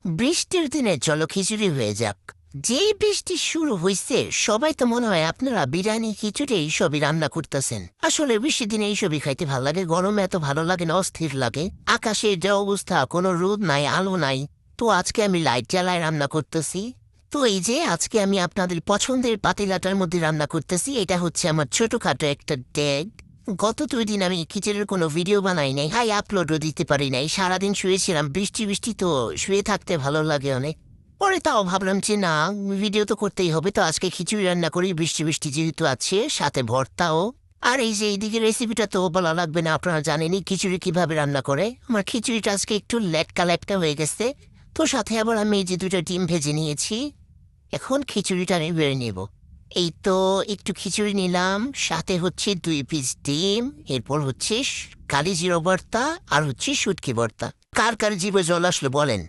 বৃষ্টির দিনে চলো খিচুড়ি হয়ে যাক। যেই বৃষ্টি শুরু হইছে সবাই তো মনে হয় আপনারা বিরিয়ানি খিচুড়ি এইসবই রান্না করতেছেন। আসলে বৃষ্টির দিনে এইসবই খাইতে ভালো লাগে, গরমে এত ভালো লাগে না, অস্থির লাগে। আকাশের যে অবস্থা, কোনো রোদ নাই, আলো নাই। তো আজকে আমি লাইট জ্বালায় রান্না করতেছি। তো এই যে আজকে আমি আপনাদের পছন্দের পাতিলাটার মধ্যে রান্না করতেছি। এটা হচ্ছে আমার ছোটখাটো একটা ডেগ। গত 2 দিন আমি খিচুড়ির কোনো ভিডিও বানাই নাই, হাই আপলোডও দিতে পারি নাই। সারাদিন শুয়েছিলাম, বৃষ্টি বৃষ্টি তো শুয়ে থাকতে ভালো লাগে অনেক। পরে তাও ভাবলাম যে না, ভিডিও তো করতেই হবে, তো আজকে খিচুড়ি রান্না করি। বৃষ্টি বৃষ্টি যেহেতু আছে, সাথে ভর্তাও। আর এই যে এইদিকে রেসিপিটা তো বলা লাগবে না, আপনারা জানেনই খিচুড়ি কিভাবে রান্না করে। আমার খিচুড়িটা আজকে একটু লেটকা লেটকা হয়ে গেছে। তো সাথে আবার আমি এই যে 2টা ডিম ভেজে নিয়েছি। এখন খিচুড়িটা আমি বেড়ে নেব। এই তো একটু খিচুড়ি নিলাম, সাথে হচ্ছে 2 পিস ডিম। এরপর হচ্ছে কালি জিরা ভর্তা, আর হচ্ছে শুটকি ভর্তা। কার কার জিভে জল আসলো বলেন?